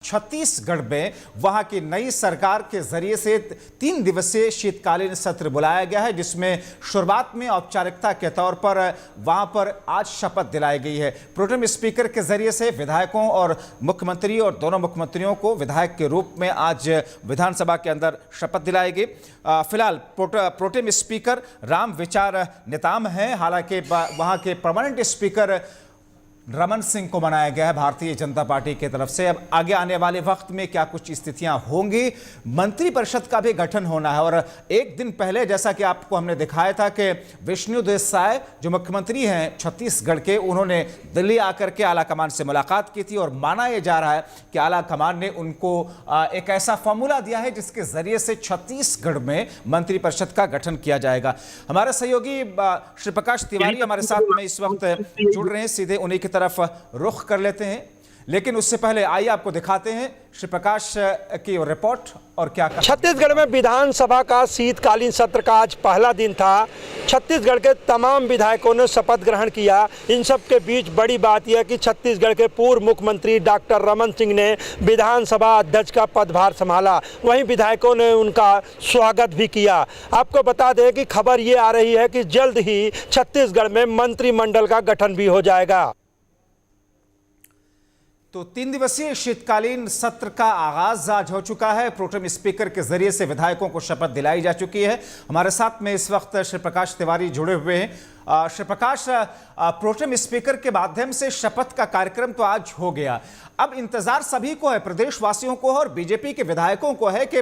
छत्तीसगढ़ में वहां की नई सरकार के जरिए से 3 दिवसीय शीतकालीन सत्र बुलाया गया है, जिसमें शुरुआत में औपचारिकता के तौर पर वहां पर आज शपथ दिलाई गई है। प्रोटेम स्पीकर के जरिए से विधायकों और मुख्यमंत्री और दोनों मुख्यमंत्रियों को विधायक के रूप में आज विधानसभा के अंदर शपथ दिलाई गई। फिलहाल प्रोटेम स्पीकर राम विचार नेताम हैं, हालांकि वहां के परमानेंट स्पीकर रमन सिंह को बनाया गया है भारतीय जनता पार्टी की तरफ से। अब आगे आने वाले वक्त में क्या कुछ स्थितियां होंगी, मंत्रिपरिषद का भी गठन होना है। और एक दिन पहले जैसा कि आपको हमने दिखाया था कि विष्णुदेव साय जो मुख्यमंत्री हैं छत्तीसगढ़ के, उन्होंने दिल्ली आकर के आला कमान से मुलाकात की थी और माना यह जा रहा है कि आला कमान ने उनको एक ऐसा फॉर्मूला दिया है जिसके जरिए से छत्तीसगढ़ में मंत्रिपरिषद का गठन किया जाएगा। हमारे सहयोगी श्री प्रकाश तिवारी हमारे साथ में इस वक्त जुड़ रहे हैं, सीधे उन्हीं की तरफ रुख कर लेते हैं। लेकिन उससे पहले आइए आपको दिखाते हैं श्री प्रकाश की रिपोर्ट और क्या छत्तीसगढ़ में विधानसभा का शीतकालीन सत्र का आज पहला दिन था। छत्तीसगढ़ के तमाम विधायकों ने शपथ ग्रहण किया। इन सब के बीच बड़ी बात यह कि छत्तीसगढ़ के पूर्व मुख्यमंत्री डॉक्टर रमन सिंह ने विधानसभा अध्यक्ष का पदभार संभाला। वहीं विधायकों ने उनका स्वागत भी किया। आपको बता दें कि खबर ये आ रही है कि जल्द ही छत्तीसगढ़ में मंत्रिमंडल का गठन भी हो जाएगा। तो 3 दिवसीय शीतकालीन सत्र का आगाज आज हो चुका है। प्रोटेम स्पीकर के जरिए से विधायकों को शपथ दिलाई जा चुकी है। हमारे साथ में इस वक्त श्री प्रकाश तिवारी जुड़े हुए हैं। श्री प्रकाश, प्रोटेम स्पीकर के माध्यम से शपथ का कार्यक्रम तो आज हो गया, अब इंतजार सभी को है, प्रदेशवासियों को और बीजेपी के विधायकों को है कि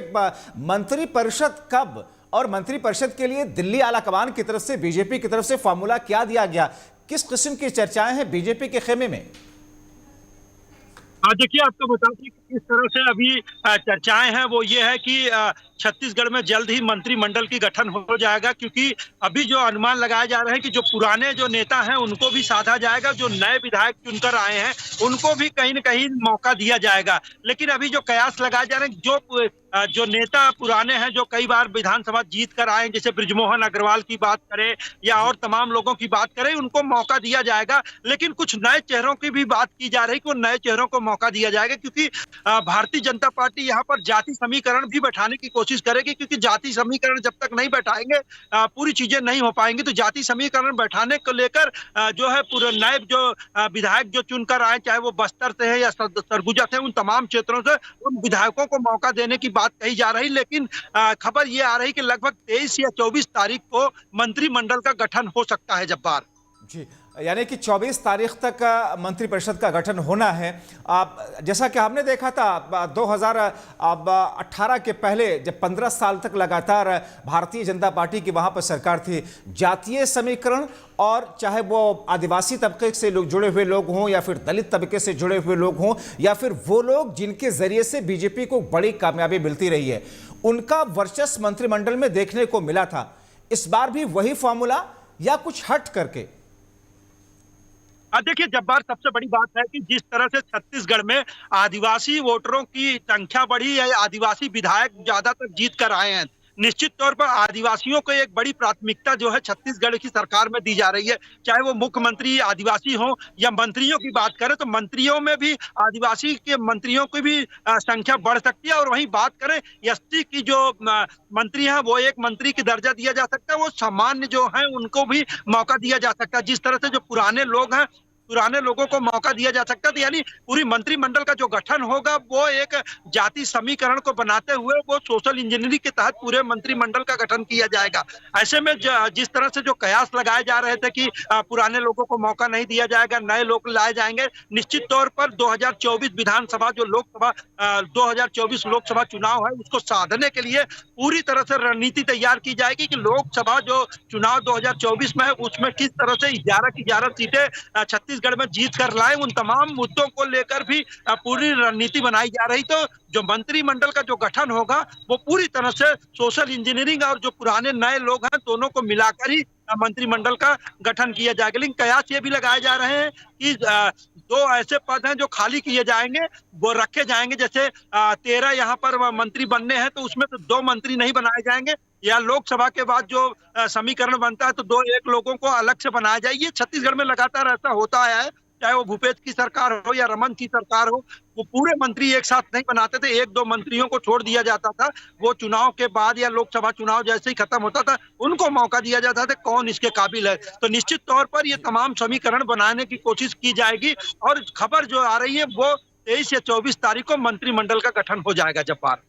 मंत्रिपरिषद कब, और मंत्रिपरिषद के लिए दिल्ली आला कमान की तरफ से, बीजेपी की तरफ से फॉर्मूला क्या दिया गया, किस किस्म की चर्चाएं हैं बीजेपी के खेमे में? देखिए, आपको बता दें कि किस तरह से अभी चर्चाएं हैं वो ये है कि छत्तीसगढ़ में जल्द ही मंत्रिमंडल की गठन हो जाएगा, क्योंकि अभी जो अनुमान लगाए जा रहे हैं कि जो पुराने जो नेता हैं उनको भी साधा जाएगा, जो नए विधायक चुनकर आए हैं उनको भी कहीं न कहीं मौका दिया जाएगा। लेकिन अभी जो कयास लगाए जा रहे हैं, जो नेता पुराने हैं जो कई बार विधानसभा जीत कर आए, जैसे बृजमोहन अग्रवाल की बात करें या और तमाम लोगों की बात करें, उनको मौका दिया जाएगा। लेकिन कुछ नए चेहरों की भी बात की जा रही है कि वो नए चेहरों को मौका दिया जाएगा, क्योंकि भारतीय जनता पार्टी यहाँ पर जाति समीकरण भी बैठाने की कोशिश करेगी, क्योंकि जाति समीकरण जब तक नहीं बैठाएंगे पूरी चीजें नहीं हो पाएंगी। तो जाति समीकरण बैठाने को लेकर जो है पूरे नए जो विधायक जो चुनकर आए, चाहे वो बस्तर से है या सरगुजा से, उन तमाम क्षेत्रों से उन विधायकों को मौका देने की बात कही जा रही। लेकिन खबर ये आ रही कि लगभग 23 या 24 तारीख को मंत्रिमंडल का गठन हो सकता है। जब्बार जी, यानी कि 24 तारीख तक मंत्रिपरिषद का गठन होना है। जैसा कि हमने देखा था 2018 के पहले, जब 15 साल तक लगातार भारतीय जनता पार्टी की वहां पर सरकार थी, जातीय समीकरण और चाहे वो आदिवासी तबके से लोग जुड़े हुए लोग हों या फिर दलित तबके से जुड़े हुए लोग हों या फिर वो लोग जिनके जरिए से बीजेपी को बड़ी कामयाबी मिलती रही है, उनका वर्चस्व मंत्रिमंडल में देखने को मिला था। इस बार भी वही फॉर्मूला या कुछ हट करके? देखिए जब्बार, सबसे बड़ी बात है कि जिस तरह से छत्तीसगढ़ में आदिवासी वोटरों की संख्या बढ़ी है, आदिवासी विधायक ज्यादातर जीत कर आए हैं, निश्चित तौर पर आदिवासियों को एक बड़ी प्राथमिकता जो है छत्तीसगढ़ की सरकार में दी जा रही है। चाहे वो मुख्यमंत्री आदिवासी हो या मंत्रियों की बात करें, तो मंत्रियों में भी आदिवासी के मंत्रियों की भी संख्या बढ़ सकती है। और वहीं बात करें एसटी की, जो मंत्री हैं वो एक मंत्री की दर्जा दिया जा सकता है, वो सामान्य जो है उनको भी मौका दिया जा सकता है। जिस तरह से जो पुराने लोग हैं, पुराने लोगों को मौका दिया जा सकता है। तो यानी पूरी मंत्रिमंडल का जो गठन होगा वो एक जाति समीकरण को बनाते हुए वो सोशल इंजीनियरिंग के तहत पूरे मंत्रिमंडल का गठन किया जाएगा। ऐसे में जिस तरह से जो कयास लगाए जा रहे थे कि पुराने लोगों को मौका नहीं दिया जाएगा, नए लोग लाए जाएंगे, निश्चित तौर पर 2024 विधानसभा जो 2024 लोकसभा चुनाव है उसको साधने के लिए पूरी तरह से रणनीति तैयार की जाएगी कि लोकसभा जो चुनाव 2024 में है उसमें किस तरह से 11 की 11 सीटें छत्तीसगढ़ में जीत कर लाए। उन तमाम मुद्दों को लेकर भी पूरी रणनीति बनाई जा रही। तो जो मंत्रिमंडल का जो गठन होगा वो पूरी तरह से सोशल इंजीनियरिंग और जो पुराने नए लोग हैं दोनों को मिलाकर ही मंत्रिमंडल का गठन किया जाएगा। लेकिन कयास ये भी लगाए जा रहे हैं कि 2 ऐसे पद हैं जो खाली किए जाएंगे, वो रखे जाएंगे। जैसे 13 यहाँ पर मंत्री बनने हैं तो उसमें तो 2 मंत्री नहीं बनाए जाएंगे, या लोकसभा के बाद जो समीकरण बनता है तो 2-1 लोगों को अलग से बनाया जाए। ये छत्तीसगढ़ में लगातार ऐसा होता है चाहे वो भूपेश की सरकार हो या रमन की सरकार हो, वो पूरे मंत्री एक साथ नहीं बनाते थे, एक दो मंत्रियों को छोड़ दिया जाता था। वो चुनाव के बाद या लोकसभा चुनाव जैसे ही खत्म होता था, उनको मौका दिया जाता था कौन इसके काबिल है। तो निश्चित तौर पर ये तमाम समीकरण बनाने की कोशिश की जाएगी और खबर जो आ रही है वो 23 या 24 तारीख को मंत्रिमंडल का गठन हो जाएगा। जब्बार,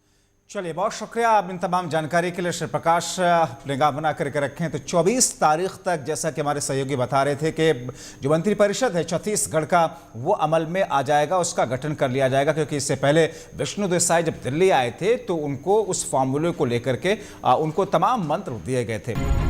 चलिए, बहुत शुक्रिया आप इन तमाम जानकारी के लिए। श्री प्रकाश, निगाह बना करके रखें तो 24 तारीख तक, जैसा कि हमारे सहयोगी बता रहे थे कि जो मंत्रिपरिषद है छत्तीसगढ़ का, वो अमल में आ जाएगा, उसका गठन कर लिया जाएगा। क्योंकि इससे पहले विष्णु देसाई जब दिल्ली आए थे तो उनको उस फॉर्मूले को लेकर के उनको तमाम मंत्र दिए गए थे।